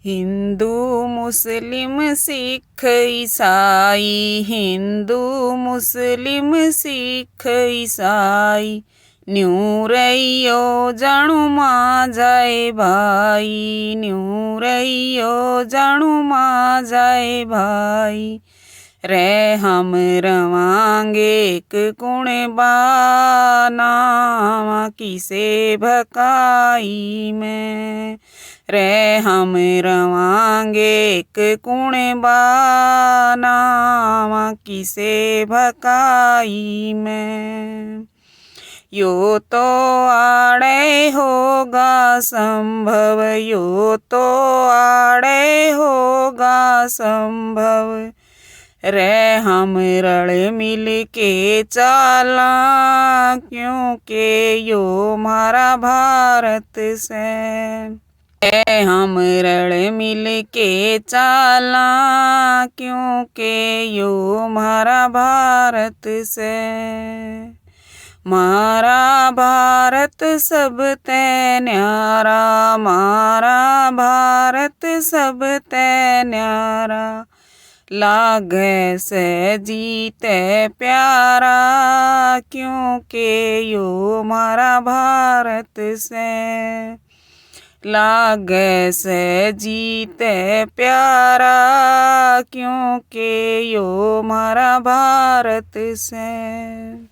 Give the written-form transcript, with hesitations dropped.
हिंदू मुस्लिम सिख ईसाई, हिंदू मुस्लिम सिख ईसाई, न्यू रहियो जाणु माझाए भाई, न्यू रहियो जाणु माझाए भाई। रे हम रवांगे एक कुणे बानावा किसे भकाई में, रे हम रवांगे एक कुणे बानावा किसे भकाई में। यो तो आड़े होगा संभव, यो तो आड़े होगा संभव, रे हम रल मिल के चाला क्योंकि यो हमारा भारत से, रे हम रल मिल के चाला क्योंकि यो हमारा भारत से। मारा भारत सब ते न्यारा, मारा भारत सब ते न्यारा, लागे से जीते प्यारा क्योंकि यो हमारा भारत से, लागे से जीते प्यारा क्योंकि यो हमारा भारत से।